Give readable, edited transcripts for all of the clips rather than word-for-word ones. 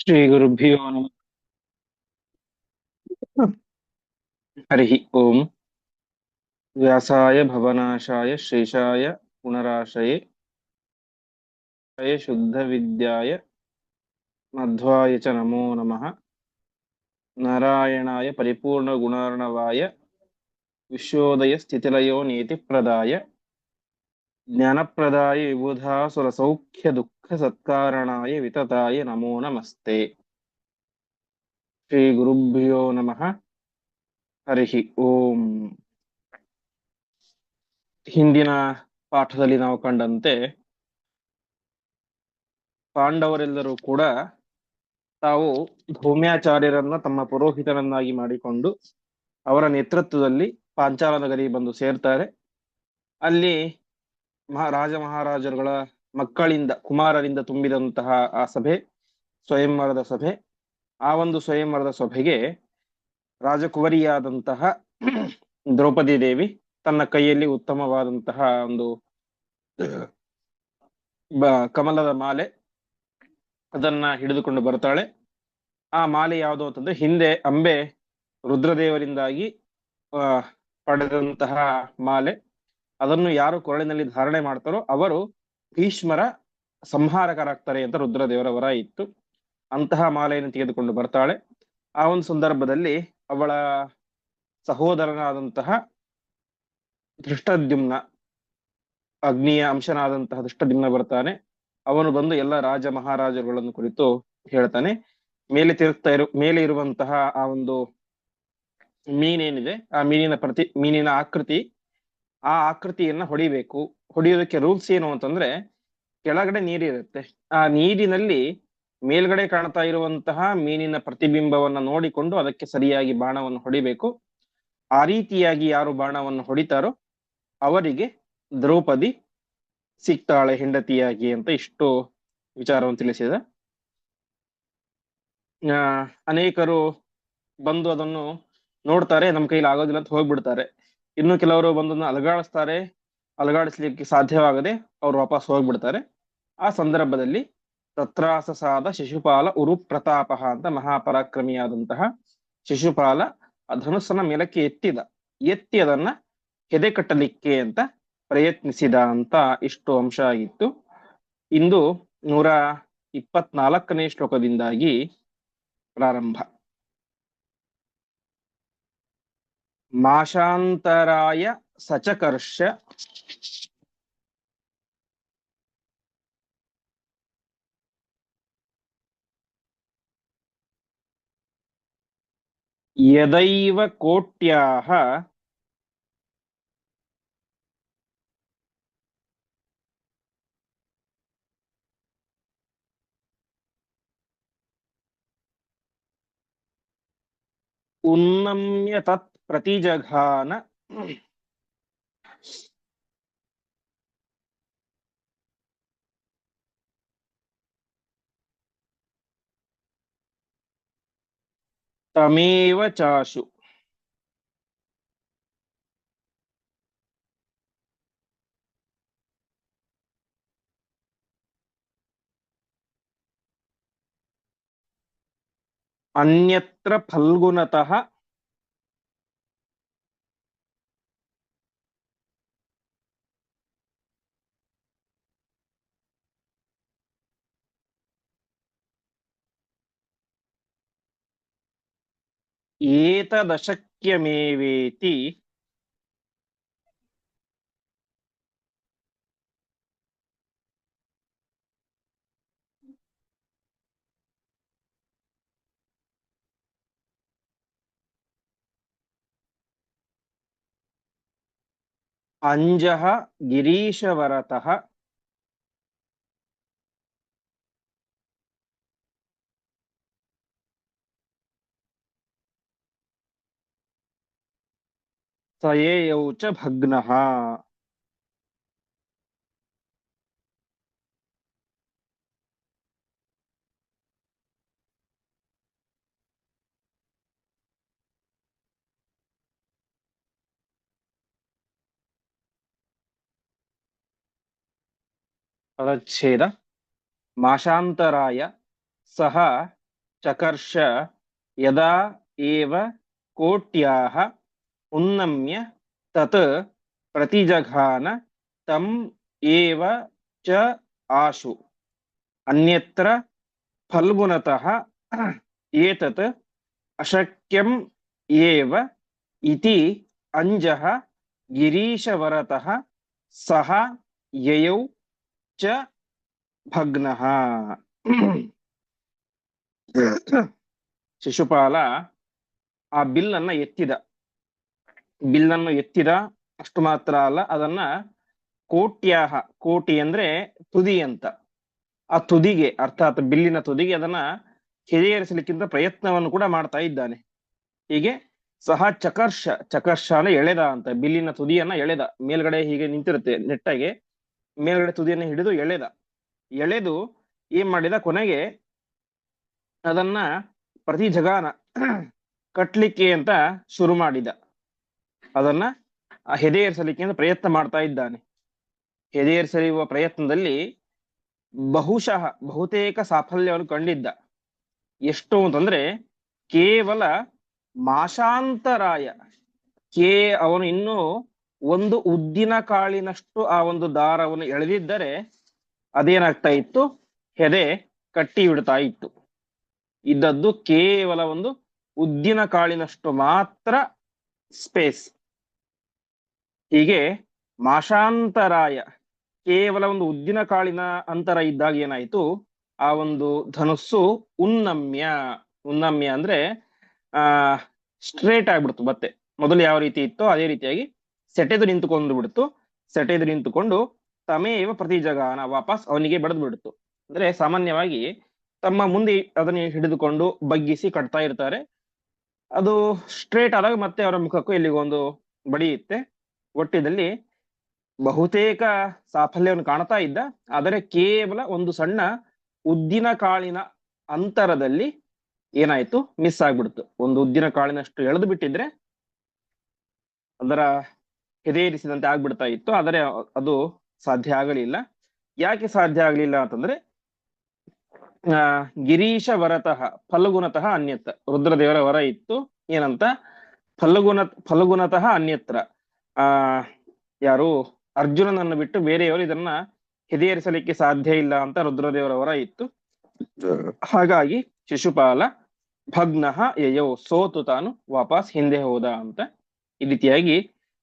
श्रीगुरुभ्यो नमः। हरिः ओम्। व्यासाय भवनाशाय श्रीशाय पुनराशये शुद्धविद्याय मध्वाय च नमो नमः। नारायणाय परिपूर्णगुणार्णवाय विश्वोदय स्थितिलयो नीतिप्रदाय ज्ञानप्रदाय विबुधासुरसौख्यदुःखसत्कारणाय वितताय नमो नमस्ते। श्रीगुरुभ्यो नमः। हरिः ओम्। ಹಿಂದಿನ ಪಾಠದಲ್ಲಿ ನಾವು ಕಂಡಂತೆ ಪಾಂಡವರೆಲ್ಲರೂ ಕೂಡ ತಾವು ಧೌಮ್ಯಾಚಾರ್ಯರನ್ನ ತಮ್ಮ ಪುರೋಹಿತನನ್ನಾಗಿ ಮಾಡಿಕೊಂಡು ಅವರ ನೇತೃತ್ವದಲ್ಲಿ ಪಾಂಚಾಲ ನಗರಿ ಬಂದು ಸೇರ್ತಾರೆ. ಅಲ್ಲಿ ರಾಜ ಮಹಾರಾಜರುಗಳ ಮಕ್ಕಳಿಂದ ಕುಮಾರರಿಂದ ತುಂಬಿದಂತಹ ಆ ಸಭೆ ಸ್ವಯಂವರದ ಸಭೆ. ಆ ಒಂದು ಸ್ವಯಂವರದ ಸಭೆಗೆ ರಾಜಕುವರಿಯಾದಂತಹ ದ್ರೌಪದಿ ದೇವಿ ತನ್ನ ಕೈಯಲ್ಲಿ ಉತ್ತಮವಾದಂತಹ ಒಂದು ಕಮಲದ ಮಾಲೆ ಅದನ್ನ ಹಿಡಿದುಕೊಂಡು ಬರ್ತಾಳೆ. ಆ ಮಾಲೆ ಯಾವುದು ಅಂತಂದ್ರೆ ಹಿಂದೆ ಅಂಬೆ ರುದ್ರದೇವರಿಂದಾಗಿ ಪಡೆದಂತಹ ಮಾಲೆ. ಅದನ್ನು ಯಾರು ಕೊರಳಿನಲ್ಲಿ ಧಾರಣೆ ಮಾಡ್ತಾರೋ ಅವರು ಭೀಷ್ಮರ ಸಂಹಾರಕರಾಗ್ತಾರೆ ಅಂತ ರುದ್ರದೇವರ ವರ ಇತ್ತು. ಅಂತಹ ಮಾಲೆಯನ್ನು ತೆಗೆದುಕೊಂಡು ಬರ್ತಾಳೆ. ಆ ಒಂದು ಸಂದರ್ಭದಲ್ಲಿ ಅವಳ ಸಹೋದರನಾದಂತಹ ಧೃಷ್ಟದ್ಯುಮ್ನ, ಅಗ್ನಿಯ ಅಂಶನಾದಂತಹ ಧೃಷ್ಟದ್ಯುಮ್ನ ಬರ್ತಾನೆ. ಅವನು ಬಂದು ಎಲ್ಲ ರಾಜ ಮಹಾರಾಜರುಗಳನ್ನು ಕುರಿತು ಹೇಳ್ತಾನೆ. ಮೇಲೆ ಇರುವಂತಹ ಆ ಒಂದು ಮೀನೇನಿದೆ, ಆ ಮೀನಿನ ಆಕೃತಿ, ಆ ಆಕೃತಿಯನ್ನ ಹೊಡಿಬೇಕು. ಹೊಡೆಯೋದಕ್ಕೆ ರೂಲ್ಸ್ ಏನು ಅಂತಂದ್ರೆ, ಕೆಳಗಡೆ ನೀರಿರುತ್ತೆ, ಆ ನೀರಿನಲ್ಲಿ ಮೇಲ್ಗಡೆ ಕಾಣ್ತಾ ಇರುವಂತಹ ಮೀನಿನ ಪ್ರತಿಬಿಂಬವನ್ನ ನೋಡಿಕೊಂಡು ಅದಕ್ಕೆ ಸರಿಯಾಗಿ ಬಾಣವನ್ನು ಹೊಡಿಬೇಕು. ಆ ರೀತಿಯಾಗಿ ಯಾರು ಬಾಣವನ್ನು ಹೊಡಿತಾರೋ ಅವರಿಗೆ ದ್ರೌಪದಿ ಸಿಗ್ತಾಳೆ ಹೆಂಡತಿಯಾಗಿ ಅಂತ ಇಷ್ಟು ವಿಚಾರವನ್ನು ತಿಳಿಸಿದ. ಅನೇಕರು ಬಂದು ಅದನ್ನು ನೋಡ್ತಾರೆ, ನಮ್ಮ ಕೈಲಿ ಆಗೋದಿಲ್ಲ ಅಂತ ಹೋಗ್ಬಿಡ್ತಾರೆ. ಇನ್ನು ಕೆಲವರು ಬಂದನ್ನು ಅಲಗಾಡಿಸ್ತಾರೆ, ಅಲಗಾಡಿಸ್ಲಿಕ್ಕೆ ಸಾಧ್ಯವಾಗದೆ ಅವ್ರು ವಾಪಸ್ ಹೋಗ್ಬಿಡ್ತಾರೆ. ಆ ಸಂದರ್ಭದಲ್ಲಿ ತತ್ರಾಸಸಾದ ಶಿಶುಪಾಲ ಉರು ಪ್ರತಾಪ ಅಂತ ಮಹಾಪರಾಕ್ರಮಿಯಾದಂತಹ ಶಿಶುಪಾಲ ಆ ಧನುಸ್ಸನ್ನ ಮೇಲಕ್ಕೆ ಎತ್ತಿ ಅದನ್ನ ಹೆದೆ ಕಟ್ಟಲಿಕ್ಕೆ ಅಂತ ಪ್ರಯತ್ನಿಸಿದ ಅಂತ ಇಷ್ಟು ಅಂಶ ಆಗಿತ್ತು. ಇಂದು 124ನೇ ಶ್ಲೋಕದಿಂದಾಗಿ ಪ್ರಾರಂಭ. ಮಾಶಾಂತರಾಯ ಸಚಕರ್ಷ ಯದೈವ ಕೋಟ್ಯಾಹ ಉನ್ನಮ್ಯ ತತ್ ಪ್ರತಿಜಘಾನ ತಮೇವ ಚಾಶು. ಅನ್ಯತ್ರ ಫಲ್ಗುಣತಃ ಏತದಶಕ್ಯಮೇವೇತಿ ಅಂಜಃ ಗಿರೀಶವರತಃ ಸಯೇಯೌ ಚ ಭಗ್ನಃ. ಪದಚ್ಛೇದ. ಮಾಶಾಂತರಾಯ ಸಹ ಚಕರ್ಷ ಯದಾ ಏವ ಕೋಟ್ಯಾಹ ಉನ್ನಮ್ಯ ತತ್ ಪ್ರತಿಜಘಾನ ತಂ ಏವ ಚ ಆಶು ಅನ್ಯತ್ರ ಫಲ್ಗುಣತಃ ಏತತ್ ಅಶಕ್ಯಂ ಏವ ಇತಿ ಅಂಜಃ ಗಿರೀಶವರತಃ ಸಹ ಯಯೌ ಚ ಭಗ್ನಃ. ಶಿಶುಪಾಲ ಆ ಬಿಲ್ಲನ್ನ ಎತ್ತಿದ. ಬಿಲ್ಲನ್ನು ಎತ್ತಿದ. ಅಷ್ಟು ಮಾತ್ರ ಅಲ್ಲ, ಅದನ್ನ ಕೋಟ್ಯಾಹ, ಕೋಟಿ ಅಂದ್ರೆ ತುದಿ ಅಂತ, ಆ ತುದಿಗೆ ಅರ್ಥಾತ್ ಬಿಲ್ಲಿನ ತುದಿಗೆ ಅದನ್ನ ಕೆರೆಯೇರಿಸಲಿಕ್ಕಿಂತ ಪ್ರಯತ್ನವನ್ನು ಕೂಡ ಮಾಡ್ತಾ ಇದ್ದಾನೆ. ಹೀಗೆ ಸಹ ಚಕರ್ಷ, ಚಕರ್ಷ ಅಂದ್ರೆ ಎಳೆದ ಅಂತ, ಬಿಲ್ಲಿನ ತುದಿಯನ್ನ ಎಳೆದ. ಮೇಲ್ಗಡೆ ಹೀಗೆ ನಿಂತಿರುತ್ತೆ ನೆಟ್ಟಾಗೆ, ಮೇಲ್ಗಡೆ ತುದಿಯನ್ನು ಹಿಡಿದು ಎಳೆದ. ಎಳೆದು ಏನ್ ಮಾಡಿದ, ಕೊನೆಗೆ ಅದನ್ನ ಪ್ರತಿ ಜಗಾನ ಕಟ್ಲಿಕ್ಕೆ ಅಂತ ಶುರು ಮಾಡಿದ. ಅದನ್ನ ಹೆದೆಯೇರಿಸಲಿಕ್ಕೆ ಅಂತ ಪ್ರಯತ್ನ ಮಾಡ್ತಾ ಇದ್ದಾನೆ. ಹೆದೆಯೇರಿಸುವ ಪ್ರಯತ್ನದಲ್ಲಿ ಬಹುಶಃ ಬಹುತೇಕ ಸಾಫಲ್ಯವನ್ನು ಕಂಡಿದ್ದ. ಎಷ್ಟು ಅಂತಂದ್ರೆ ಕೇವಲ ಮಾಶಾಂತರಾಯ, ಅವನು ಇನ್ನೂ ಒಂದು ಉದ್ದಿನ ಕಾಳಿನಷ್ಟು ಆ ಒಂದು ದಾರವನ್ನು ಎಳೆದಿದ್ದರೆ ಅದೇನಾಗ್ತಾ ಇತ್ತು, ಹೆದೆ ಕಟ್ಟಿ ಬಿಡ್ತಾ ಇತ್ತು. ಇದ್ದದ್ದು ಕೇವಲ ಒಂದು ಉದ್ದಿನ ಕಾಳಿನಷ್ಟು ಮಾತ್ರ ಸ್ಪೇಸ್. ಹೀಗೆ ಮಾಶಾಂತರಾಯ, ಕೇವಲ ಒಂದು ಉದ್ದಿನ ಕಾಳಿನ ಅಂತರ ಇದ್ದಾಗ ಏನಾಯ್ತು, ಆ ಒಂದು ಧನುಸ್ಸು ಉನ್ನಮ್ಯ, ಉನ್ನಮ್ಯ ಅಂದ್ರೆ ಆ ಸ್ಟ್ರೇಟ್ ಆಗ್ಬಿಡ್ತು. ಮತ್ತೆ ಮೊದಲು ಯಾವ ರೀತಿ ಇತ್ತೋ ಅದೇ ರೀತಿಯಾಗಿ ಸೆಟೆದು ನಿಂತುಕೊಂಡು ಬಿಡ್ತು. ಸೆಟೆದು ನಿಂತುಕೊಂಡು ತಮೇವ ಪ್ರತಿ ಜಗಾನ, ವಾಪಸ್ ಅವನಿಗೆ ಬಡದು ಬಿಡ್ತು. ಅಂದ್ರೆ ಸಾಮಾನ್ಯವಾಗಿ ತಮ್ಮ ಮುಂದೆ ಅದನ್ನ ಹಿಡಿದುಕೊಂಡು ಬಗ್ಗಿಸಿ ಕಟ್ತಾ ಇರ್ತಾರೆ. ಅದು ಸ್ಟ್ರೇಟ್ ಆದಾಗ ಮತ್ತೆ ಅವರ ಮುಖಕ್ಕೂ ಎಲ್ಲಿಗೊಂದು ಬಡಿಯುತ್ತೆ. ಒಟ್ಟಿನಲ್ಲಿ ಬಹುತೇಕ ಸಾಫಲ್ಯವನ್ನು ಕಾಣ್ತಾ ಇದ್ದ, ಆದರೆ ಕೇವಲ ಒಂದು ಸಣ್ಣ ಉದ್ದಿನ ಕಾಳಿನ ಅಂತರದಲ್ಲಿ ಏನಾಯ್ತು, ಮಿಸ್ ಆಗ್ಬಿಡ್ತು. ಒಂದು ಉದ್ದಿನ ಕಾಳಿನಷ್ಟು ಎಳೆದು ಬಿಟ್ಟಿದ್ರೆ ಅದರ ಹೆದೆಯೇರಿಸಿದಂತೆ ಆಗ್ಬಿಡ್ತಾ ಇತ್ತು, ಆದರೆ ಅದು ಸಾಧ್ಯ ಆಗಲಿಲ್ಲ. ಯಾಕೆ ಸಾಧ್ಯ ಆಗಲಿಲ್ಲ ಅಂತಂದ್ರೆ ಗಿರೀಶ ವರತಃ ಫಲ್ಗುಣತಃ ಅನ್ಯತ್ರ, ರುದ್ರದೇವರ ವರ ಇತ್ತು ಏನಂತ, ಫಲ್ಗುಣತಃ ಅನ್ಯತ್ರ, ಆ ಯಾರು ಅರ್ಜುನನನ್ನು ಬಿಟ್ಟು ಬೇರೆಯವರು ಇದನ್ನ ಹೆದೆಯೇರಿಸಲಿಕ್ಕೆ ಸಾಧ್ಯ ಇಲ್ಲ ಅಂತ ರುದ್ರದೇವರ ವರ ಇತ್ತು. ಹಾಗಾಗಿ ಶಿಶುಪಾಲ ಭಗ್ನಃ ಯಯೋ, ಸೋತು ತಾನು ವಾಪಸ್ ಹಿಂದೆ ಹೋದ ಅಂತ. ಈ ರೀತಿಯಾಗಿ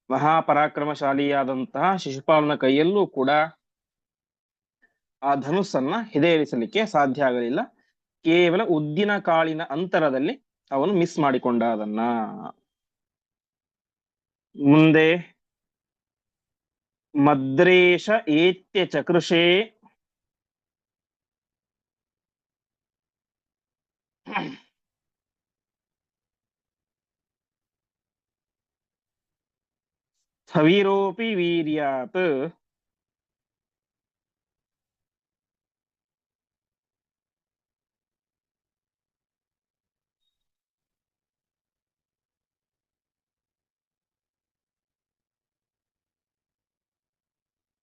ಮಹಾಪರಾಕ್ರಮಶಾಲಿಯಾದಂತಹ ಶಿಶುಪಾಲನ ಕೈಯಲ್ಲೂ ಕೂಡ ಆ ಧನುಸ್ಸನ್ನ ಹೆದೆಯೇರಿಸಲಿಕ್ಕೆ ಸಾಧ್ಯ ಆಗಲಿಲ್ಲ. ಕೇವಲ ಉದ್ದಿನ ಕಾಳಿನ ಅಂತರದಲ್ಲಿ ಅವನು ಮಿಸ್ ಮಾಡಿಕೊಂಡ ಅದನ್ನ. ಮುಂದೆ ಮದ್ರೇಶ ಏತ್ಯ ಚಕೃಷೇ ಸ್ಥವಿರೋಪಿ ವೀರ್ಯಾತ್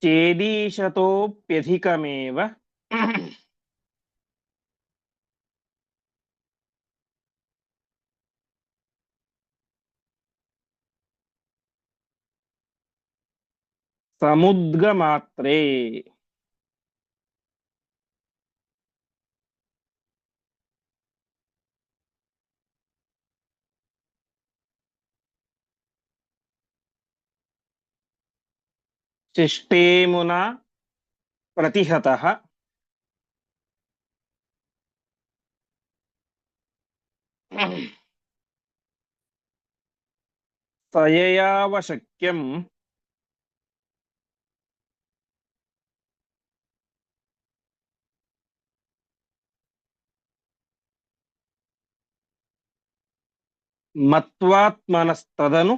ಚೇದೀಶತೋಪ್ಯಧಿಕಮೇವ ಸಮುದ್ಗಮಾತ್ರೇ. ಶಿಷ್ಟೇಮುನಾ ಪ್ರತಿಹತಃ ಸಯಯಾವಶಕ್ಯಂ ಮತ್ವಾತ್ಮನಸ್ತದನು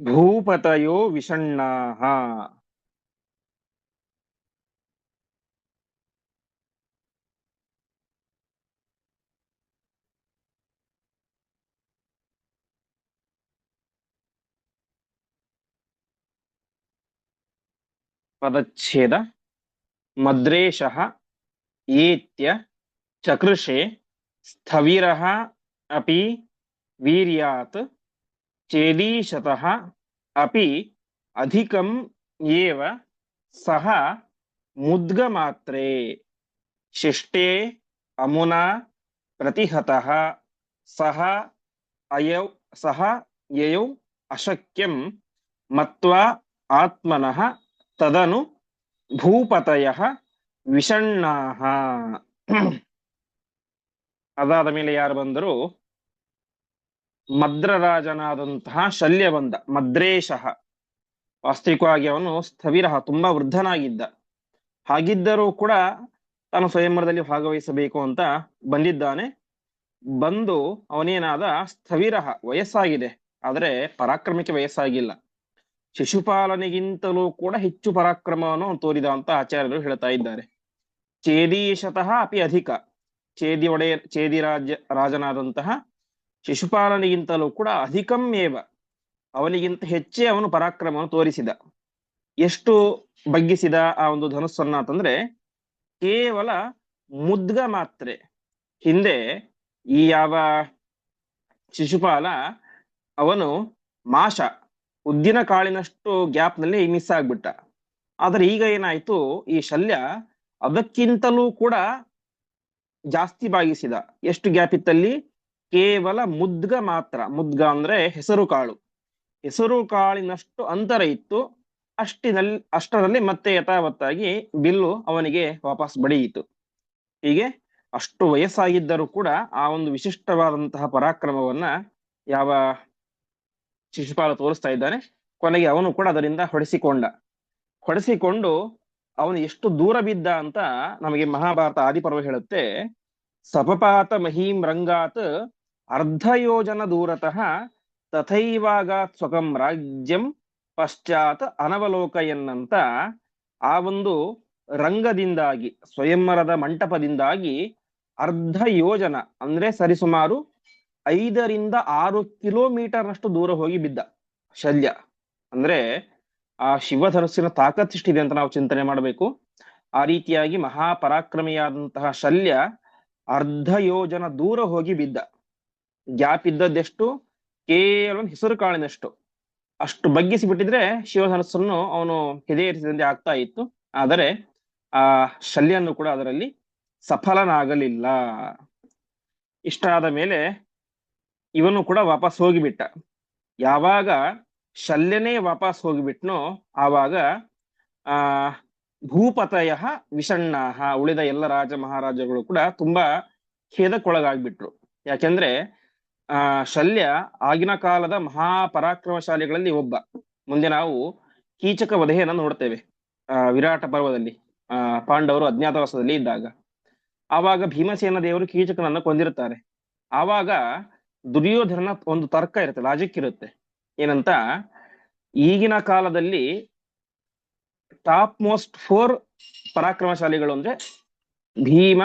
ಭೂಪತಯೋ ವಿಷಣ್ಣಾಃ. ಪದಚ್ಛೇದ ಮದ್ರೇಶಃ ಏತ್ಯ ಚಕೃಷೆ ಸ್ಥವಿರಃ ಅಪಿ ವೀರ್ಯಾತ್ ಚೇದೀಶತಃ ಅಪಿ ಅಧಿಕಂ ಏವ ಸಹ ಮುದ್ಗಮಾತ್ರೇ ಶಿಷ್ಟೇ ಅಮುನಾ ಪ್ರತಿಹತಃ ಸಹ ಸಹ ಯಯೌ ಅಶಕ್ಯಂ ಮತ್ವಾ ಆತ್ಮನಃ ತದನು ಭೂಪತಯಃ ವಿಷಣ್ಣಾಃ. ಅದಾದ ಮೇಲೆ ಯಾರು ಬಂದರು? ಮದ್ರರಾಜನಾದಂತಹ ಶಲ್ಯ ಬಂದ. ಮದ್ರೇಶಃ, ವಾಸ್ತವಿಕವಾಗಿ ಅವನು ಸ್ಥವಿರ, ತುಂಬಾ ವೃದ್ಧನಾಗಿದ್ದ. ಹಾಗಿದ್ದರೂ ಕೂಡ ತಾನು ಸ್ವಯಂವರದಲ್ಲಿ ಭಾಗವಹಿಸಬೇಕು ಅಂತ ಬಂದಿದ್ದಾನೆ. ಬಂದು ಅವನೇನಾದ ಸ್ಥವಿರ, ವಯಸ್ಸಾಗಿದೆ, ಆದರೆ ಪರಾಕ್ರಮಕ್ಕೆ ವಯಸ್ಸಾಗಿಲ್ಲ. ಶಿಶುಪಾಲನೆಗಿಂತಲೂ ಕೂಡ ಹೆಚ್ಚು ಪರಾಕ್ರಮವನ್ನು ತೋರಿದ ಅಂತ ಆಚಾರ್ಯರು ಹೇಳ್ತಾ ಇದ್ದಾರೆ. ಚೇದೀಶತಃ ಅಪಿ ಅಧಿಕ, ಚೇದಿ ರಾಜನಾದಂತಹ ಶಿಶುಪಾಲನಿಗಿಂತಲೂ ಕೂಡ ಅಧಿಕಂ ಏವ, ಅವನಿಗಿಂತ ಹೆಚ್ಚೇ ಅವನು ಪರಾಕ್ರಮವನ್ನು ತೋರಿಸಿದ. ಎಷ್ಟು ಬಗ್ಗಿಸಿದ ಆ ಒಂದು ಧನುಸ್ಸನ್ನ ಅಂತಂದ್ರೆ ಕೇವಲ ಮುದ್ಗ ಮಾತ್ರೆ. ಹಿಂದೆ ಈ ಯಾವ ಶಿಶುಪಾಲ ಅವನು ಮಾಷ, ಉದ್ದಿನ ಕಾಳಿನಷ್ಟು ಗ್ಯಾಪ್ ನಲ್ಲಿ ಮಿಸ್ ಆಗ್ಬಿಟ್ಟ. ಆದ್ರೆ ಈಗ ಏನಾಯ್ತು, ಈ ಶಲ್ಯ ಅದಕ್ಕಿಂತಲೂ ಕೂಡ ಜಾಸ್ತಿ ಬಾಗಿಸಿದ. ಎಷ್ಟು ಗ್ಯಾಪ್ ಇತ್ತಲ್ಲಿ? ಕೇವಲ ಮುದ್ಗ ಮಾತ್ರ. ಮುದ್ಗ ಅಂದ್ರೆ ಹೆಸರು ಕಾಳು, ಹೆಸರು ಕಾಳಿನಷ್ಟು ಅಂತರ ಇತ್ತು. ಅಷ್ಟರಲ್ಲಿ ಮತ್ತೆ ಯಥಾವತ್ತಾಗಿ ಬಿಲ್ಲು ಅವನಿಗೆ ವಾಪಸ್ ಬಡಿಯಿತು. ಹೀಗೆ ಅಷ್ಟು ವಯಸ್ಸಾಗಿದ್ದರೂ ಕೂಡ ಆ ಒಂದು ವಿಶಿಷ್ಟವಾದಂತಹ ಪರಾಕ್ರಮವನ್ನ ಯಾವ ಶಿಶುಪಾಲ ತೋರಿಸ್ತಾ ಇದ್ದಾನೆ. ಕೊನೆಗೆ ಅವನು ಕೂಡ ಅದರಿಂದ ಹೊಡೆಸಿಕೊಂಡು ಅವನು ಎಷ್ಟು ದೂರ ಬಿದ್ದ ಅಂತ ನಮಗೆ ಮಹಾಭಾರತ ಆದಿಪರ್ವ ಹೇಳುತ್ತೆ. ಸಪಪಾತ ಮಹೀಂ ರಂಗಾತ್ ಅರ್ಧಯೋಜನ ದೂರತಃ ತಥೈವಾಗಾತ್ ಸ್ವಕಂ ರಾಜ್ಯಂ ಪಶ್ಚಾತ್ ಅನವಲೋಕಯನ್ನಂತ ಆ ಒಂದು ರಂಗದಿಂದಾಗಿ, ಸ್ವಯಂವರದ ಮಂಟಪದಿಂದಾಗಿ ಅರ್ಧ ಯೋಜನ ಅಂದ್ರೆ ಸರಿಸುಮಾರು 5 ರಿಂದ 6 ಕಿಲೋಮೀಟರ್ನಷ್ಟು ದೂರ ಹೋಗಿ ಬಿದ್ದ ಶಲ್ಯ. ಅಂದ್ರೆ ಆ ಶಿವಧನುಸ್ಸಿನ ತಾಕತ್ತಿಷ್ಟಿದೆ ಅಂತ ನಾವು ಚಿಂತನೆ ಮಾಡಬೇಕು. ಆ ರೀತಿಯಾಗಿ ಮಹಾಪರಾಕ್ರಮಿಯಾದಂತಹ ಶಲ್ಯ ಅರ್ಧ ಯೋಜನ ದೂರ ಹೋಗಿ ಬಿದ್ದ. ಗ್ಯಾಪ್ ಇದ್ದದ್ದೆಷ್ಟು? ಕೇವಲ ಹೆಸರು ಕಾಳಿನಷ್ಟು. ಅಷ್ಟು ಬಗ್ಗಿಸಿ ಬಿಟ್ಟಿದ್ರೆ ಶಿವಧನಸ್ಸನ್ನು ಅವನು ಹೆದೆಯೇರಿಸಿದಂತೆ ಆಗ್ತಾ ಇತ್ತು. ಆದರೆ ಆ ಶಲ್ಯನ್ನು ಕೂಡ ಅದರಲ್ಲಿ ಸಫಲನಾಗಲಿಲ್ಲ. ಇಷ್ಟಾದ ಮೇಲೆ ಇವನು ಕೂಡ ವಾಪಸ್ ಹೋಗಿಬಿಟ್ಟ. ಯಾವಾಗ ಶಲ್ಯನೇ ವಾಪಸ್ ಹೋಗಿಬಿಟ್ನೋ ಆವಾಗ ಆ ಭೂಪತಯ ವಿಷಣ್ಣಾಹ, ಉಳಿದ ಎಲ್ಲ ರಾಜ ಮಹಾರಾಜಗಳು ಕೂಡ ತುಂಬಾ ಖೇದಕ್ಕೊಳಗಾಗ್ಬಿಟ್ರು. ಯಾಕೆಂದ್ರೆ ಶಲ್ಯ ಆಗಿನ ಕಾಲದ ಮಹಾಪರಾಕ್ರಮಶಾಲಿಗಳಲ್ಲಿ ಒಬ್ಬ. ಮುಂದೆ ನಾವು ಕೀಚಕ ವಧೆಯನ್ನು ನೋಡ್ತೇವೆ ವಿರಾಟ ಪರ್ವದಲ್ಲಿ. ಪಾಂಡವರು ಅಜ್ಞಾತವಾಸದಲ್ಲಿ ಇದ್ದಾಗ ಆವಾಗ ಭೀಮಸೇನ ದೇವರು ಕೀಚಕನನ್ನು ಕೊಂದಿರುತ್ತಾರೆ. ಆವಾಗ ದುರ್ಯೋಧನ ಒಂದು ತರ್ಕ ಇರುತ್ತೆ, ಲಾಜಿಕ್ ಇರುತ್ತೆ. ಏನಂತ, ಈಗಿನ ಕಾಲದಲ್ಲಿ ಟಾಪ್ ಮೋಸ್ಟ್ 4 ಪರಾಕ್ರಮಶಾಲಿಗಳು ಅಂದ್ರೆ ಭೀಮ,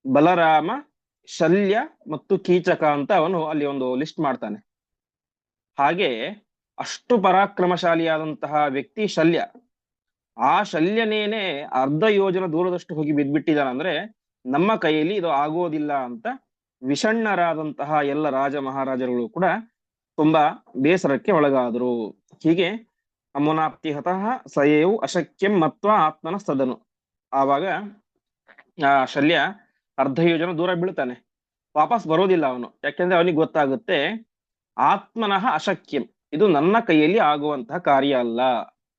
ಬಲರಾಮ, ಶಲ್ಯ ಮತ್ತು ಕೀಚಕ ಅಂತ ಅವನು ಅಲ್ಲಿ ಒಂದು ಲಿಸ್ಟ್ ಮಾಡ್ತಾನೆ. ಹಾಗೆ ಅಷ್ಟು ಪರಾಕ್ರಮಶಾಲಿಯಾದಂತಹ ವ್ಯಕ್ತಿ ಶಲ್ಯ. ಆ ಶಲ್ಯನೇನೆ ಅರ್ಧ ಯೋಜನ ದೂರದಷ್ಟು ಹೋಗಿ ಬಿದ್ಬಿಟ್ಟಿದ್ದಾನಂದ್ರೆ ನಮ್ಮ ಕೈಯಲ್ಲಿ ಇದು ಆಗೋದಿಲ್ಲ ಅಂತ ವಿಷಣ್ಣರಾದಂತಹ ಎಲ್ಲ ರಾಜ ಮಹಾರಾಜರುಗಳು ಕೂಡ ತುಂಬಾ ಬೇಸರಕ್ಕೆ ಒಳಗಾದರು. ಹೀಗೆ ಅಮುನಾಪ್ತಿ ಹತಃ ಸಯೇವು ಅಶಕ್ಯಂ ಮತ್ವ ಆತ್ಮನ ಸದನು. ಆವಾಗ ಆ ಶಲ್ಯ ಅರ್ಧ ಯೋಜನ ದೂರ ಬೀಳ್ತಾನೆ, ವಾಪಸ್ ಬರೋದಿಲ್ಲ ಅವನು. ಯಾಕೆಂದ್ರೆ ಅವನಿಗೆ ಗೊತ್ತಾಗುತ್ತೆ ಆತ್ಮನಃ ಅಶಕ್ಯಂ, ಇದು ನನ್ನ ಕೈಯಲ್ಲಿ ಆಗುವಂತಹ ಕಾರ್ಯ ಅಲ್ಲ.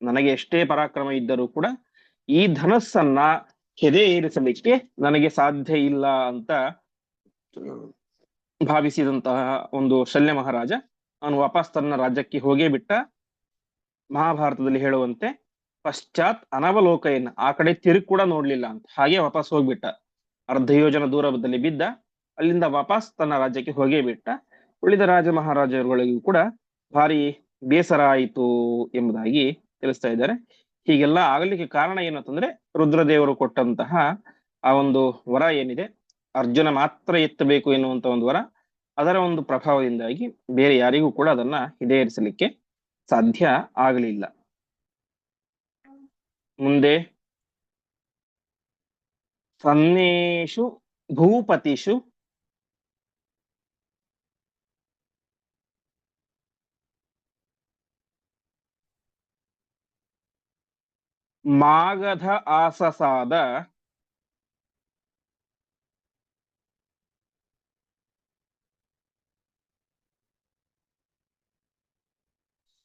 ನನಗೆ ಎಷ್ಟೇ ಪರಾಕ್ರಮ ಇದ್ದರೂ ಕೂಡ ಈ ಧನಸ್ಸನ್ನ ಹೆದೆ ಏರಿಸಲಿಕ್ಕೆ ನನಗೆ ಸಾಧ್ಯ ಇಲ್ಲ ಅಂತ ಭಾವಿಸಿದಂತಹ ಒಂದು ಶಲ್ಯ ಮಹಾರಾಜ ಅವನು ವಾಪಸ್ ತನ್ನ ರಾಜ್ಯಕ್ಕೆ ಹೋಗೇ ಬಿಟ್ಟ. ಮಹಾಭಾರತದಲ್ಲಿ ಹೇಳುವಂತೆ ಪಶ್ಚಾತ್ ಅನವಲೋಕಯನ್ನ, ಆ ಕಡೆ ತಿರುಗಿ ಕೂಡ ನೋಡ್ಲಿಲ್ಲ ಅಂತ, ಹಾಗೆ ವಾಪಸ್ ಹೋಗ್ಬಿಟ್ಟ. ಅರ್ಧ ಯೋಜನ ದೂರದಲ್ಲಿ ಬಿದ್ದ, ಅಲ್ಲಿಂದ ವಾಪಸ್ ತನ್ನ ರಾಜ್ಯಕ್ಕೆ ಹೋಗೇ ಬಿಟ್ಟ. ಉಳಿದ ರಾಜ ಮಹಾರಾಜರುಗಳಿಗೂ ಕೂಡ ಭಾರಿ ಬೇಸರ ಆಯಿತು ಎಂಬುದಾಗಿ ತಿಳಿಸ್ತಾ ಇದ್ದಾರೆ. ಹೀಗೆಲ್ಲ ಆಗಲಿಕ್ಕೆ ಕಾರಣ ಏನಂತಂದ್ರೆ ರುದ್ರದೇವರು ಕೊಟ್ಟಂತಹ ಆ ಒಂದು ವರ ಏನಿದೆ, ಅರ್ಜುನ ಮಾತ್ರ ಎತ್ತಬೇಕು ಎನ್ನುವಂತ ಒಂದು ವರ, ಅದರ ಒಂದು ಪ್ರಭಾವದಿಂದಾಗಿ ಬೇರೆ ಯಾರಿಗೂ ಕೂಡ ಅದನ್ನ ಈಡೇರಿಸಲಿಕ್ಕೆ ಸಾಧ್ಯ ಆಗಲಿಲ್ಲ. ಮುಂದೆ ಸನ್ನೇಷು ಭೂಪತಿಷು ಮಾಗಧ ಆಸಸಾದ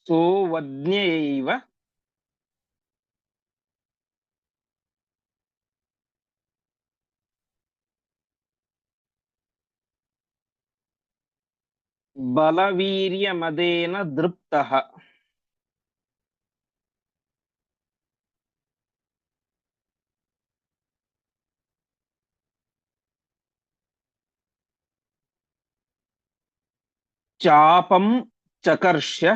ಸೋವಜ್ಞೇಯೈವ ಬಲವೀರ್ಯಮದೇನ ದೃಪ್ತಃ. ಚಾಪಂ ಚಕರ್ಷ್ಯ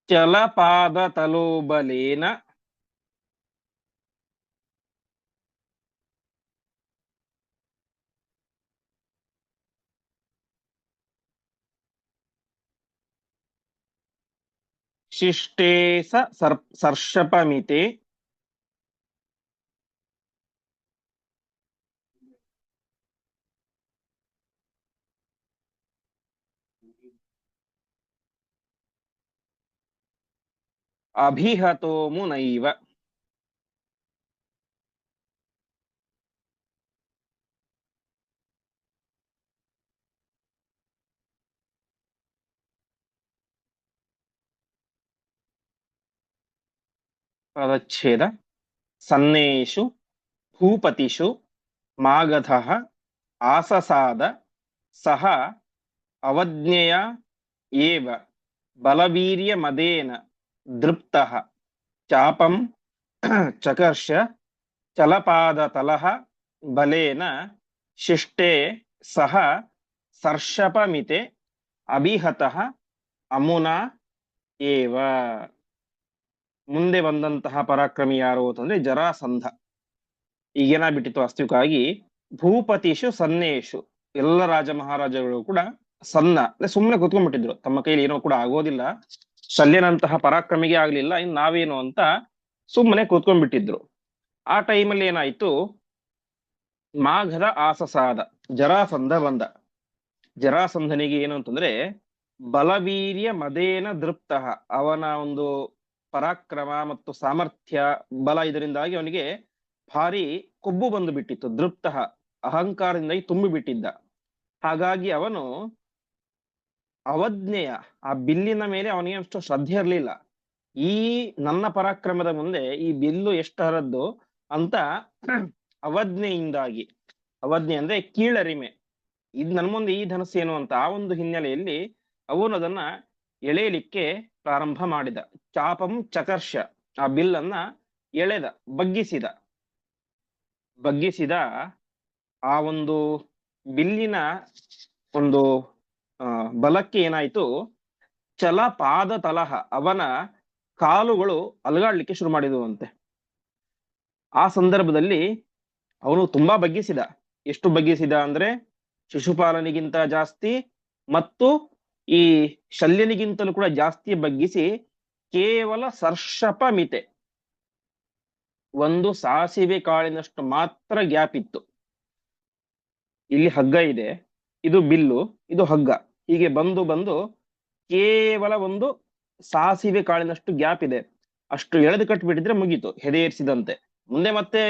ಚಲಪಾದತಲೋಬಲೇನ ಶಿಷ್ಟೇ ಸರ್ಷಪಮಿತೆ ಅಭಿಹತೋ ಮುನೈವ. ಪದಚ್ಛೇದ. ಸನ್ನೇಷು ಭೂಪತಿಷು ಮಾಗಧಃ ಆಸಸಾದ ಸಹ ಅವಜ್ಞೆಯ ಏವ ಬಲವೀರ್ಯಮದೇನ ದೃಪ್ತಃ ಚಾಪಂ ಚಕರ್ಷ ಚಲಪಾದತಲಃ ಬಲೇನ ಶಿಷ್ಟೇ ಸಹ ಸರ್ಷಪಮಿತೆ ಅಭಿಹತಃ ಅಮುನಾ ಏವ. ಮುಂದೆ ಬಂದಂತಹ ಪರಾಕ್ರಮಿ ಯಾರು ಅಂತಂದ್ರೆ ಜರಾಸಂಧ. ಈಗೇನಾಗ್ಬಿಟ್ಟಿತ್ತು ವಾಸ್ತವಿಕವಾಗಿ ಭೂಪತಿಷು ಸನ್ನೇಷು, ಎಲ್ಲ ರಾಜ ಮಹಾರಾಜಗಳು ಕೂಡ ಸನ್ನ ಅಂದ್ರೆ ಸುಮ್ಮನೆ ಕೂತ್ಕೊಂಡ್ಬಿಟ್ಟಿದ್ರು, ತಮ್ಮ ಕೈಲಿ ಏನೋ ಕೂಡ ಆಗೋದಿಲ್ಲ, ಶಲ್ಯನಂತಹ ಪರಾಕ್ರಮಿಗೆ ಆಗ್ಲಿಲ್ಲ, ಇನ್ ನಾವೇನು ಅಂತ ಸುಮ್ಮನೆ ಕೂತ್ಕೊಂಡ್ಬಿಟ್ಟಿದ್ರು. ಆ ಟೈಮಲ್ಲಿ ಏನಾಯ್ತು, ಮಾಘದ ಆಸಸಾದ ಜರಾಸಂಧ ಬಂದ. ಜರಾಸಂಧನಿಗೆ ಏನು ಅಂತಂದ್ರೆ ಬಲವೀರ್ಯ ಮದೇನ ದೃಪ್ತಃ, ಅವನ ಒಂದು ಪರಾಕ್ರಮ ಮತ್ತು ಸಾಮರ್ಥ್ಯ ಬಲ ಇದರಿಂದಾಗಿ ಅವನಿಗೆ ಭಾರಿ ಕೊಬ್ಬು ಬಂದು ಬಿಟ್ಟಿತ್ತು. ದೃಪ್ತಃ ಅಹಂಕಾರದಿಂದಾಗಿ ತುಂಬಿ ಬಿಟ್ಟಿದ್ದ. ಹಾಗಾಗಿ ಅವನು ಅವಜ್ಞೆಯ ಆ ಬಿಲ್ಲಿನ ಮೇಲೆ ಅವನಿಗೆ ಅಷ್ಟು ಶ್ರದ್ಧೆ ಇರಲಿಲ್ಲ. ಈ ನನ್ನ ಪರಾಕ್ರಮದ ಮುಂದೆ ಈ ಬಿಲ್ಲು ಎಷ್ಟರದ್ದು ಅಂತ ಅವಜ್ಞೆಯಿಂದಾಗಿ, ಅವಜ್ಞೆ ಅಂದ್ರೆ ಕೀಳರಿಮೆ, ಇದ್ ನನ್ ಮುಂದೆ ಈ ಧನಸ್ಸು ಏನು ಅಂತ ಆ ಒಂದು ಹಿನ್ನೆಲೆಯಲ್ಲಿ ಅವನು ಅದನ್ನ ಎಳೆಯಲಿಕ್ಕೆ ಪ್ರಾರಂಭ ಮಾಡಿದ. ಚಾಪಂ ಚಕರ್ಷ, ಆ ಬಿಲ್ಲನ್ನ ಎಳೆದ, ಬಗ್ಗಿಸಿದ. ಆ ಒಂದು ಬಿಲ್ಲಿನ ಒಂದು ಬಲಕ್ಕೆ ಏನಾಯ್ತು, ಚಲಪಾದ ತಲಹ, ಅವನ ಕಾಲುಗಳು ಅಲಗಾಡ್ಲಿಕ್ಕೆ ಶುರು ಮಾಡಿದುವಂತೆ. ಆ ಸಂದರ್ಭದಲ್ಲಿ ಅವನು ತುಂಬಾ ಬಗ್ಗಿಸಿದ. ಎಷ್ಟು ಬಗ್ಗಿಸಿದ ಅಂದ್ರೆ ಶಿಶುಪಾಲನಿಗಿಂತ ಜಾಸ್ತಿ ಮತ್ತು ಈ ಶಲ್ಯನಿಗಿಂತಲೂ ಕೂಡ ಜಾಸ್ತಿ ಬಗ್ಗಿಸಿ, ಕೇವಲ ಸರ್ಷಪ ಮಿತೆ, ಒಂದು ಸಾಸಿವೆ ಕಾಳಿನಷ್ಟು ಮಾತ್ರ ಗ್ಯಾಪ್ ಇತ್ತು. ಇಲ್ಲಿ ಹಗ್ಗ ಇದೆ, ಇದು ಬಿಲ್ಲು, ಇದು ಹಗ್ಗ, ಹೀಗೆ ಬಂದು ಕೇವಲ ಒಂದು ಸಾಸಿವೆ ಕಾಳಿನಷ್ಟು ಗ್ಯಾಪ್ ಇದೆ. ಅಷ್ಟು ಎಳೆದು ಕಟ್ಬಿಟ್ಟಿದ್ರೆ ಮುಗೀತು, ಹೆದೆಯೇರಿಸಿದಂತೆ. ಮುಂದೆ ಮತ್ತೆ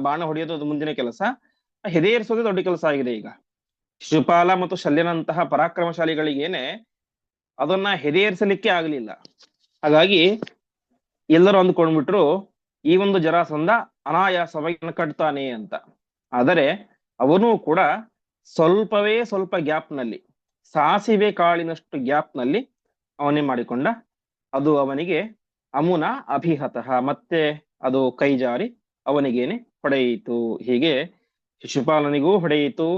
ಬಾಣ ಹೊಡೆಯೋದು ಅದು ಮುಂದಿನ ಕೆಲಸ, ಹೆದೆಯೇರಿಸೋದೇ ದೊಡ್ಡ ಕೆಲಸ ಆಗಿದೆ. ಈಗ ಶಿಶುಪಾಲ ಮತ್ತು ಶಲ್ಯನಂತಹ ಪರಾಕ್ರಮಶಾಲಿಗಳಿಗೇನೆ ಅದನ್ನ ಹೆದೆಯೇರಿಸಲಿಕ್ಕೆ ಆಗಲಿಲ್ಲ. ಹಾಗಾಗಿ ಎಲ್ಲರೂ ಅಂದ್ಕೊಂಡ್ಬಿಟ್ರು ಈ ಒಂದು ಜರಾಸಂಧ ಅನಾಯಾಸವಾಗಿ ಕಟ್ತಾನೆ ಅಂತ. ಆದರೆ ಅವನು ಕೂಡ ಸ್ವಲ್ಪ ಗ್ಯಾಪ್ನಲ್ಲಿ, ಸಾಸಿವೆ ಕಾಳಿನಷ್ಟು ಗ್ಯಾಪ್ನಲ್ಲಿ ಅವನೇ ಮಾಡಿಕೊಂಡ. ಅದು ಅವನಿಗೆ ಅಮುನ ಅಭಿಹತಃ, ಮತ್ತೆ ಅದು ಕೈ ಜಾರಿ ಅವನಿಗೇನೆ ಹೊಡೆಯಿತು. ಹೀಗೆ ಶಿಶುಪಾಲನಿಗೂ ಹೊಡೆಯಿತು,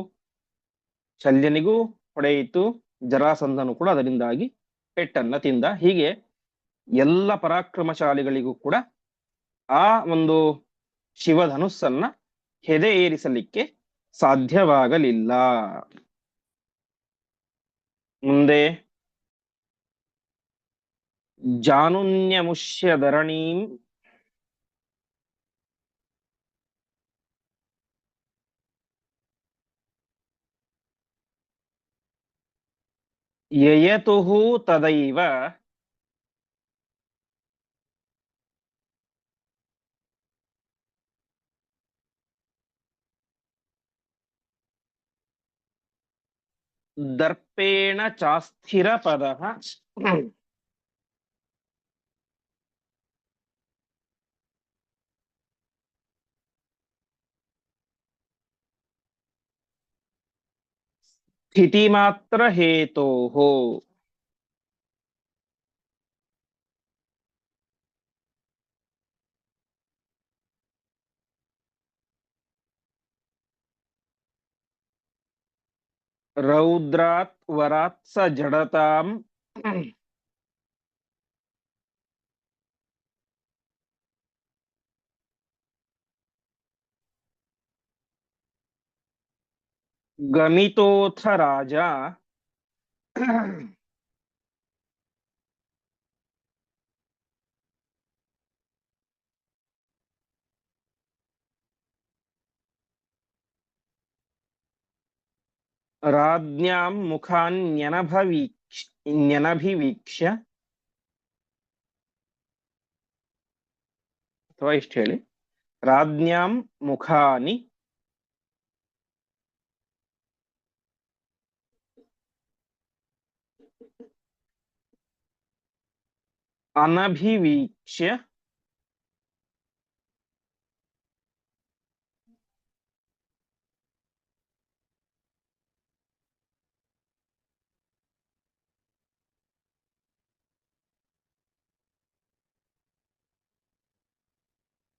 ಶಲ್ಯನಿಗೂ ಹೊಡೆಯಿತು, ಜರಾಸಂಧನು ಕೂಡ ಅದರಿಂದಾಗಿ ಪೆಟ್ಟನ್ನ ತಿಂದ. ಹೀಗೆ ಎಲ್ಲ ಪರಾಕ್ರಮಶಾಲಿಗಳಿಗೂ ಕೂಡ ಆ ಒಂದು ಶಿವಧನುಸ್ಸನ್ನ ಹೆದೆ ಏರಿಸಲಿಕ್ಕೆ ಸಾಧ್ಯವಾಗಲಿಲ್ಲ. ಮುಂದೆ ಜಾನುನ್ಯಮುಷ್ಯ ಧರಣೀಂ ಯಯತುಃ ತದೈವ ದರ್ಪೇಣ ಚಾಸ್ಥಿರ ಪದಃ ಸ್ಥಿತಿಮಾತ್ರ ಹೇತೋಃ. ರೌದ್ರಾತ್ ವರಾತ್ ಸ ಜಡತಾಂ ಗಮಿತೋಥ ರಾಜ ರಾಜ್ಞಾಂ ಮುಖಾನ್ಯನಭಿವೀಕ್ಷ್ಯ ಅಥವಾ ಇಷ್ಟು ಹೇಳಿ, ರಾಜ್ಞಾಂ ಮುಖಾನಿ ಅನಭಿವೀಕ್ಷ್ಯ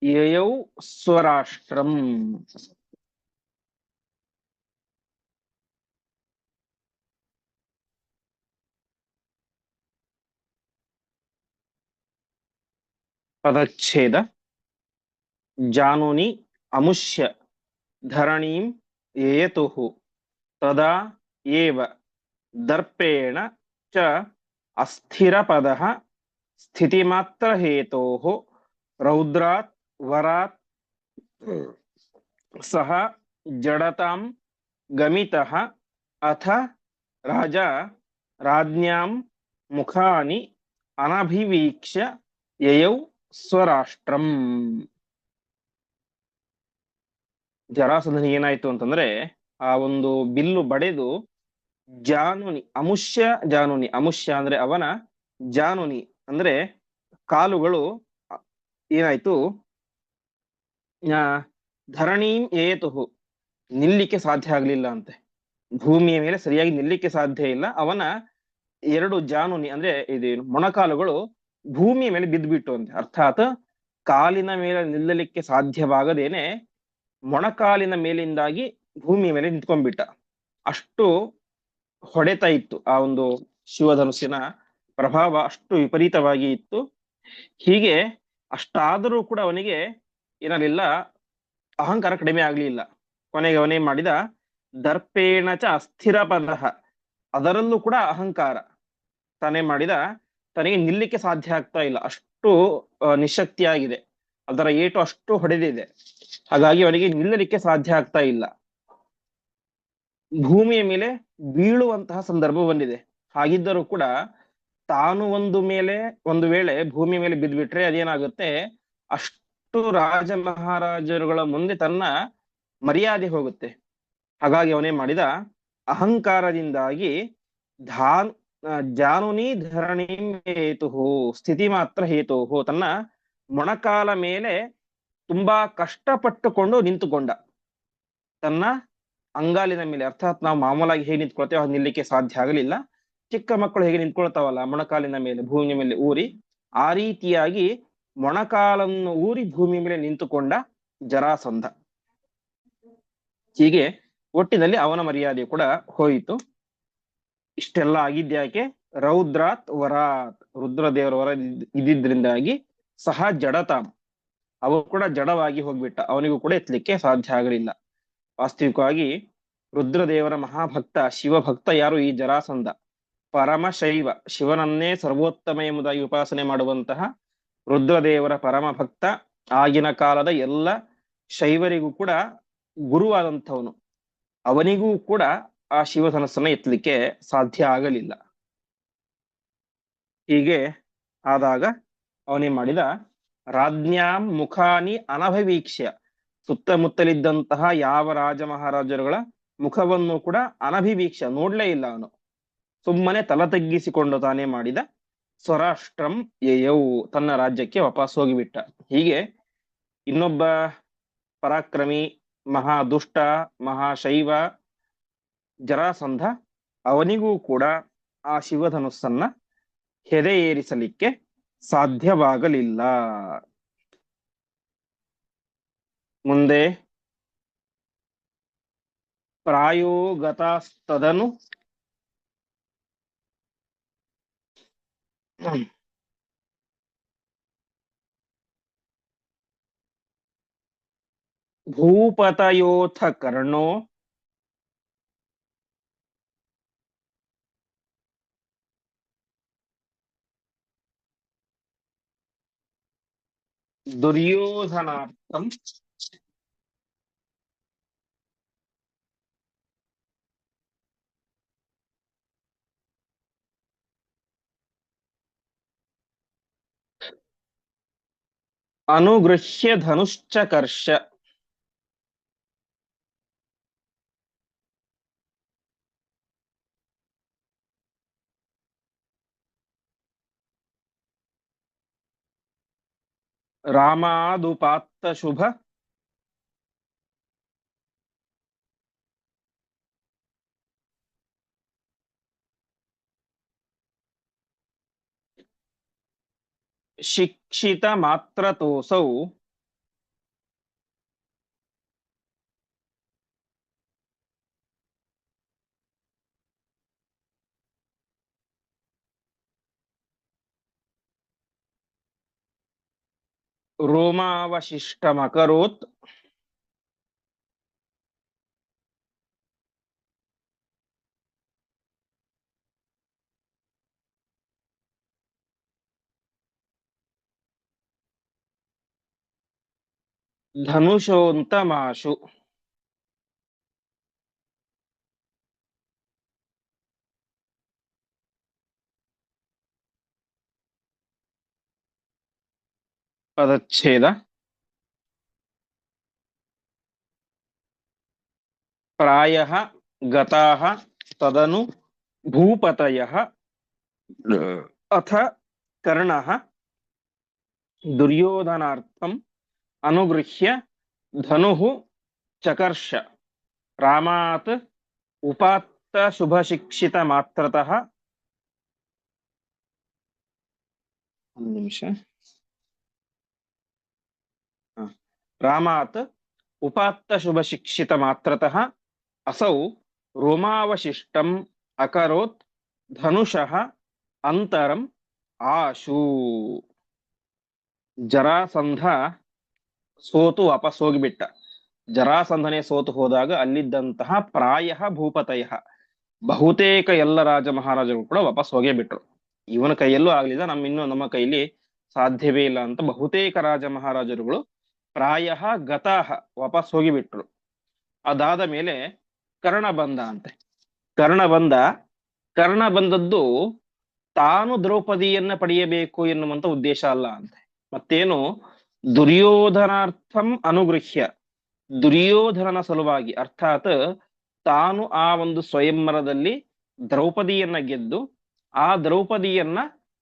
ಯಯೌ ಸ್ವರಾಷ್ಟ್ರಂ. ಪದಚ್ಛೇದ. ಜಾನುನಿ ಅಮುಷ್ಯ ಧರಣೀಂ ಯಯತುಃ ತದಾ ಏವ ದರ್ಪೇಣ ಚ ಅಸ್ಥಿರಪದಃ ಸ್ಥಿತಿಮಾತ್ರ ಹೇತೋಃ ರೌದ್ರಾತ್ ವರಾತ್ ಸಹ ಜಡತಾಂ ಗಮಿತಃ ಅಥ ರಾಜ ರಾಜ್ಞಾಂ ಮುಖಾನಿ ಅನಭಿವೀಕ್ಷ್ಯ ಯಯೌ ಸ್ವರಾಷ್ಟ್ರಂ. ಜರಾಸಂಧನಿಗೆ ಏನಾಯ್ತು ಅಂತಂದ್ರೆ, ಆ ಒಂದು ಬಿಲ್ಲು ಬಡೆದು ಜಾನುನಿ ಅಮುಷ್ಯ ಜಾನುನಿ, ಅಮುಷ್ಯ ಅಂದ್ರೆ ಅವನ, ಜಾನುನಿ ಅಂದ್ರೆ ಕಾಲುಗಳು ಏನಾಯ್ತು, ಧರಣೀಂ ಯಯತುಹು ನಿಲ್ಲಿಕ್ಕೆ ಸಾಧ್ಯ ಆಗ್ಲಿಲ್ಲ ಅಂತೆ. ಭೂಮಿಯ ಮೇಲೆ ಸರಿಯಾಗಿ ನಿಲ್ಲಿಕ್ಕೆ ಸಾಧ್ಯ ಇಲ್ಲ. ಅವನ ಎರಡು ಜಾನುನಿ ಅಂದ್ರೆ ಇದು ಮೊಣಕಾಲುಗಳು ಭೂಮಿಯ ಮೇಲೆ ಬಿದ್ದುಬಿಟ್ಟು ಅಂತೆ. ಅರ್ಥಾತ್ ಕಾಲಿನ ಮೇಲೆ ನಿಲ್ಲಲಿಕ್ಕೆ ಸಾಧ್ಯವಾಗದೇನೆ ಮೊಣಕಾಲಿನ ಮೇಲಿಂದಾಗಿ ಭೂಮಿಯ ಮೇಲೆ ನಿಂತ್ಕೊಂಡ್ಬಿಟ್ಟ. ಅಷ್ಟು ಹೊಡೆತ ಇತ್ತು, ಆ ಒಂದು ಶಿವಧನುಸ್ಸಿನ ಪ್ರಭಾವ ಅಷ್ಟು ವಿಪರೀತವಾಗಿ ಇತ್ತು. ಹೀಗೆ ಅಷ್ಟಾದರೂ ಕೂಡ ಅವನಿಗೆ ಏನಾಗಲಿಲ್ಲ, ಅಹಂಕಾರ ಕಡಿಮೆ ಆಗ್ಲಿಲ್ಲ. ಕೊನೆಗೆ ಅವನೇ ಮಾಡಿದ, ದರ್ಪೇಣ ಚ ಅಸ್ಥಿರ ಪದಃ, ಅದರಲ್ಲೂ ಕೂಡ ಅಹಂಕಾರ. ತಾನೇ ಮಾಡಿದ, ತನಗೆ ನಿಲ್ಲಿಕ್ಕೆ ಸಾಧ್ಯ ಆಗ್ತಾ ಇಲ್ಲ, ಅಷ್ಟು ನಿಶಕ್ತಿಯಾಗಿದೆ, ಅದರ ಏಟು ಅಷ್ಟು ಹೊಡೆದಿದೆ. ಹಾಗಾಗಿ ಅವನಿಗೆ ನಿಲ್ಲಲಿಕ್ಕೆ ಸಾಧ್ಯ ಆಗ್ತಾ ಇಲ್ಲ. ಭೂಮಿಯ ಮೇಲೆ ಬೀಳುವಂತಹ ಸಂದರ್ಭ ಬಂದಿದೆ. ಹಾಗಿದ್ದರೂ ಕೂಡ ತಾನು ಒಂದು ವೇಳೆ ಭೂಮಿಯ ಮೇಲೆ ಬಿದ್ದುಬಿಟ್ರೆ ಅದೇನಾಗುತ್ತೆ, ಅಷ್ಟು ರಾಜ ಮಹಾರಾಜರುಗಳ ಮುಂದೆ ತನ್ನ ಮರ್ಯಾದೆ ಹೋಗುತ್ತೆ. ಹಾಗಾಗಿ ಅವನೇ ಮಾಡಿದ, ಅಹಂಕಾರದಿಂದಾಗಿ ಜಾನುನಿ ಧರಣೀಂ ಹೇತುಹು ಸ್ಥಿತಿ ಮಾತ್ರ ಹೇತುಹು, ತನ್ನ ಮೊಣಕಾಲ ಮೇಲೆ ತುಂಬಾ ಕಷ್ಟಪಟ್ಟುಕೊಂಡು ನಿಂತುಕೊಂಡ. ತನ್ನ ಅಂಗಾಲಿನ ಮೇಲೆ, ಅರ್ಥಾತ್ ನಾವು ಮಾಮೂಲಾಗಿ ಹೇಗೆ ನಿಂತ್ಕೊಳ್ತೇವೆ ಅದು ನಿಲ್ಲಿಕ್ಕೆ ಸಾಧ್ಯ ಆಗಲಿಲ್ಲ. ಚಿಕ್ಕ ಮಕ್ಕಳು ಹೇಗೆ ನಿಂತ್ಕೊಳ್ತಾವಲ್ಲ ಮೊಣಕಾಲಿನ ಮೇಲೆ ಭೂಮಿಯ ಮೇಲೆ ಊರಿ, ಆ ರೀತಿಯಾಗಿ ಮೊಣಕಾಲನ್ನು ಊರಿ ಭೂಮಿ ಮೇಲೆ ನಿಂತುಕೊಂಡ ಜರಾಸಂಧ. ಹೀಗೆ ಒಟ್ಟಿನಲ್ಲಿ ಅವನ ಮರ್ಯಾದೆ ಕೂಡ ಹೋಯಿತು. ಇಷ್ಟೆಲ್ಲ ಆಗಿದ್ಯಾಕೆ, ರೌದ್ರಾತ್ ವರಾತ್, ರುದ್ರದೇವರ ವರ ಇದ್ದಿದ್ರಿಂದಾಗಿ ಸಹ ಜಡತಾಂ, ಅವನು ಕೂಡ ಜಡವಾಗಿ ಹೋಗ್ಬಿಟ್ಟ, ಅವನಿಗೂ ಕೂಡ ಎತ್ತಲಿಕ್ಕೆ ಸಾಧ್ಯ ಆಗಲಿಲ್ಲ. ವಾಸ್ತವಿಕವಾಗಿ ರುದ್ರದೇವರ ಮಹಾಭಕ್ತ ಶಿವಭಕ್ತ ಯಾರು ಈ ಜರಾಸಂಧ, ಪರಮಶೈವ, ಶಿವನನ್ನೇ ಸರ್ವೋತ್ತಮ ಎಂಬುದಾಗಿ ಉಪಾಸನೆ ಮಾಡುವಂತಹ ರುದ್ರದೇವರ ಪರಮ ಭಕ್ತ, ಆಗಿನ ಕಾಲದ ಎಲ್ಲ ಶೈವರಿಗೂ ಕೂಡ ಗುರುವಾದಂಥವನು. ಅವನಿಗೂ ಕೂಡ ಆ ಶಿವಧನಸ್ಸನ್ನ ಎತ್ತಲಿಕ್ಕೆ ಸಾಧ್ಯ ಆಗಲಿಲ್ಲ. ಹೀಗೆ ಆದಾಗ ಅವನೇ ಮಾಡಿದ, ರಾಜ್ಞಾಂ ಮುಖಾನಿ ಅನಭವೀಕ್ಷ್ಯ, ಸುತ್ತಮುತ್ತಲಿದ್ದಂತಹ ಯಾವ ರಾಜ ಮಹಾರಾಜರುಗಳ ಮುಖವನ್ನು ಕೂಡ ಅನಭಿವೀಕ್ಷ, ನೋಡ್ಲೇ ಇಲ್ಲ ಅವನು. ಸುಮ್ಮನೆ ತಲೆ ತಗ್ಗಿಸಿಕೊಂಡು ತಾನೇ ಮಾಡಿದ, ಸ್ವರಾಷ್ಟ್ರಂ ಯಯೌ, ತನ್ನ ರಾಜ್ಯಕ್ಕೆ ವಾಪಸ್ ಹೋಗಿಬಿಟ್ಟ. ಹೀಗೆ ಇನ್ನೊಬ್ಬ ಪರಾಕ್ರಮಿ, ಮಹಾದುಷ್ಟ, ಮಹಾಶೈವ ಜರಾಸಂಧ, ಅವನಿಗೂ ಕೂಡ ಆ ಶಿವಧನುಸ್ಸನ್ನ ಹೆದೆ ಏರಿಸಲಿಕ್ಕೆ ಸಾಧ್ಯವಾಗಲಿಲ್ಲ. ಮುಂದೆ ಪ್ರಾಯೋಗತಾಸ್ತದನು ಭೂಪತಯೋಥ ಕರ್ಣೋ ದುರ್ಯೋಧನಾರ್ಥಂ ಅನುಗೃಹ್ಯ ಧನುಶ್ಚಕರ್ಷ. ರಾಮಾದುಪಾತ್ತ ಶುಭ ಶಿಕ್ಷಿತ ಮಾತ್ರತೋಸೌ ರೋಮಾವಶಿಷ್ಟಮಕರೋತ್ ಧನುಷೋಂತಮಾಶು. ಪದಚ್ಛೇದ. ಪ್ರಾಯಃ ಗತಾಃ ತದನು ಭೂಪತಯಃ ಅಥ ಕರ್ಣಃ ದುರ್ಯೋಧನಾರ್ಥಂ ಅನುಗೃಹ್ಯ ಧನುಃ ಚಕರ್ಷ. ರಾಮಾತ್ ಉಪಾತ್ತ ಶುಭಶಿಕ್ಷಿತ ಮಾತ್ರತಃ. ಒಂದು ನಿಮಿಷ. ರಾಮಾತ್ ಉಪಾತ್ತ ಶುಭಶಿಕ್ಷಿತ ಮಾತ್ರತಃ ಅಸೌ ರೋಮಾವಶಿಷ್ಟಂ ಅಕರೋತ್ ಧನುಷಃ ಅಂತರಂ ಆಶು. ಜರಾಸಂಧ ಸೋತು ವಾಪಸ್ ಹೋಗಿಬಿಟ್ಟ. ಜರಾಸಂಧನೆ ಸೋತು ಹೋದಾಗ ಅಲ್ಲಿದ್ದಂತಹ ಪ್ರಾಯ ಭೂಪತಯ, ಬಹುತೇಕ ಎಲ್ಲ ರಾಜ ಮಹಾರಾಜರು ಕೂಡ ವಾಪಸ್ ಹೋಗೇ ಬಿಟ್ರು. ಇವನ ಕೈಯಲ್ಲೂ ಆಗ್ಲಿಲ್ಲ, ನಮ್ಮ ಕೈಲಿ ಸಾಧ್ಯವೇ ಇಲ್ಲ ಅಂತ ಬಹುತೇಕ ರಾಜ ಮಹಾರಾಜರುಗಳು ಪ್ರಾಯ ಗತಾಹ ವಾಪಸ್ ಹೋಗಿಬಿಟ್ರು. ಅದಾದ ಮೇಲೆ ಕರ್ಣ ಬಂದ ಅಂತೆ. ಕರ್ಣ ಬಂದದ್ದು ತಾನು ದ್ರೌಪದಿಯನ್ನ ಪಡೆಯಬೇಕು ಎನ್ನುವಂತ ಉದ್ದೇಶ ಅಲ್ಲ ಅಂತೆ. ಮತ್ತೇನು, ದುರ್ಯೋಧನಾರ್ಥಂ ಅನುಗೃಹ್ಯ, ದುರ್ಯೋಧನನ ಸಲುವಾಗಿ, ಅರ್ಥಾತ್ ತಾನು ಆ ಒಂದು ಸ್ವಯಂವರದಲ್ಲಿ ದ್ರೌಪದಿಯನ್ನ ಗೆದ್ದು ಆ ದ್ರೌಪದಿಯನ್ನ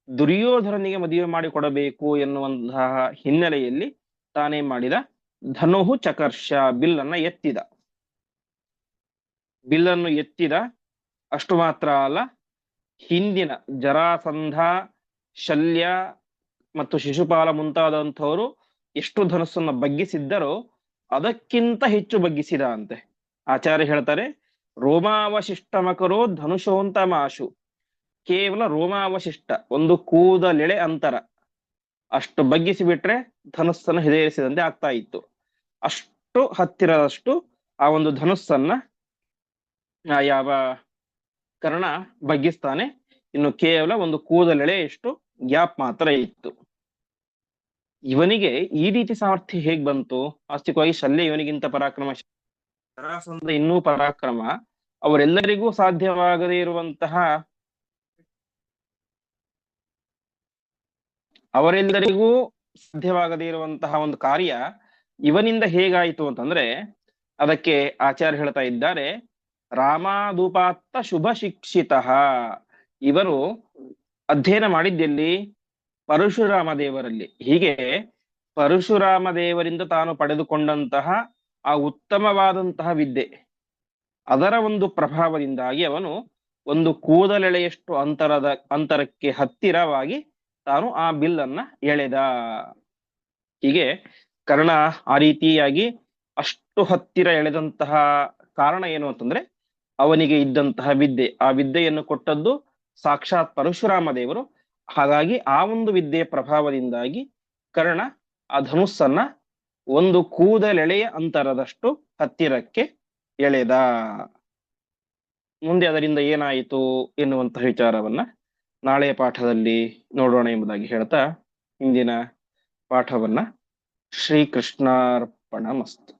ದುರ್ಯೋಧನನಿಗೆ ಮದುವೆ ಮಾಡಿಕೊಡಬೇಕು ಎನ್ನುವಂತಹ ಹಿನ್ನೆಲೆಯಲ್ಲಿ ತಾನೇ ಮಾಡಿದ, ಧನುಹು ಚಕರ್ಷ, ಬಿಲ್ಲನ್ನು ಎತ್ತಿದ. ಅಷ್ಟು ಮಾತ್ರ ಅಲ್ಲ, ಹಿಂದಿನ ಜರಾಸಂಧ, ಶಲ್ಯ ಮತ್ತು ಶಿಶುಪಾಲ ಮುಂತಾದಂಥವರು ಎಷ್ಟು ಧನುಸ್ಸನ್ನು ಬಗ್ಗಿಸಿದ್ದರೋ ಅದಕ್ಕಿಂತ ಹೆಚ್ಚು ಬಗ್ಗಿಸಿದ ಅಂತೆ. ಆಚಾರ್ಯ ಹೇಳ್ತಾರೆ, ರೋಮಾವಶಿಷ್ಟಮಕರೋ ಧನುಷೋಂತಮಾಶು. ಕೇವಲ ರೋಮಾವಶಿಷ್ಟ, ಒಂದು ಕೂದಲೆಳೆ ಅಂತರ ಅಷ್ಟು ಬಗ್ಗಿಸಿ ಬಿಟ್ರೆ ಧನುಸ್ಸನ್ನು ಹೆದರಿಸಿದಂತೆ ಆಗ್ತಾ ಇತ್ತು. ಅಷ್ಟು ಹತ್ತಿರದಷ್ಟು ಆ ಒಂದು ಧನುಸ್ಸನ್ನ ಯಾವ ಕರ್ಣ ಬಗ್ಗಿಸ್ತಾನೆ. ಇನ್ನು ಕೇವಲ ಒಂದು ಕೂದಲೆಳೆಯಷ್ಟು ಗ್ಯಾಪ್ ಮಾತ್ರ ಇತ್ತು. ಇವನಿಗೆ ಈ ರೀತಿ ಸಾಮರ್ಥ್ಯ ಹೇಗ್ ಬಂತು? ವಾಸ್ತವಿಕವಾಗಿ ಶಲ್ಯ ಇವನಿಗಿಂತ ಪರಾಕ್ರಮ, ಜರಾಸಂಧ ಇನ್ನೂ ಪರಾಕ್ರಮ. ಅವರೆಲ್ಲರಿಗೂ ಸಾಧ್ಯವಾಗದೇ ಇರುವಂತಹ, ಅವರೆಲ್ಲರಿಗೂ ಸಾಧ್ಯವಾಗದೇ ಇರುವಂತಹ ಒಂದು ಕಾರ್ಯ ಇವನಿಂದ ಹೇಗಾಯಿತು ಅಂತಂದ್ರೆ, ಅದಕ್ಕೆ ಆಚಾರ್ಯ ಹೇಳ್ತಾ ಇದ್ದಾರೆ, ರಾಮಾದುಪಾತ್ತ ಶುಭ ಶಿಕ್ಷಿತ. ಇವರು ಅಧ್ಯಯನ ಮಾಡಿದ್ದೆಲ್ಲಿ? ಪರಶುರಾಮ ದೇವರಲ್ಲಿ. ಹೀಗೆ ಪರಶುರಾಮ ದೇವರಿಂದ ತಾನು ಪಡೆದುಕೊಂಡಂತಹ ಆ ಉತ್ತಮವಾದಂತಹ ವಿದ್ಯೆ, ಅದರ ಒಂದು ಪ್ರಭಾವದಿಂದಾಗಿ ಅವನು ಒಂದು ಕೂದಲೆಳೆಯಷ್ಟು ಅಂತರಕ್ಕೆ ಹತ್ತಿರವಾಗಿ ತಾನು ಆ ಬಿಲ್ಲನ್ನ ಎಳೆದ. ಹೀಗೆ ಕರ್ಣ ಆ ರೀತಿಯಾಗಿ ಅಷ್ಟು ಹತ್ತಿರ ಎಳೆದಂತಹ ಕಾರಣ ಏನು ಅಂತಂದ್ರೆ, ಅವನಿಗೆ ಇದ್ದಂತಹ ವಿದ್ಯೆ, ಆ ವಿದ್ಯೆಯನ್ನು ಕೊಟ್ಟದ್ದು ಸಾಕ್ಷಾತ್ ಪರಶುರಾಮ ದೇವರು. ಹಾಗಾಗಿ ಆ ಒಂದು ವಿದ್ಯೆಯ ಪ್ರಭಾವದಿಂದಾಗಿ ಕರ್ಣ ಆ ಧನುಸ್ಸನ್ನ ಒಂದು ಕೂದಲೆಳೆಯ ಅಂತರದಷ್ಟು ಹತ್ತಿರಕ್ಕೆ ಎಳೆದ. ಮುಂದೆ ಅದರಿಂದ ಏನಾಯಿತು ಎನ್ನುವಂತಹ ವಿಚಾರವನ್ನ ನಾಳೆಯ ಪಾಠದಲ್ಲಿ ನೋಡೋಣ ಎಂಬುದಾಗಿ ಹೇಳ್ತಾ ಇಂದಿನ ಪಾಠವನ್ನ ಶ್ರೀಕೃಷ್ಣಾರ್ಪಣಮಸ್ತು.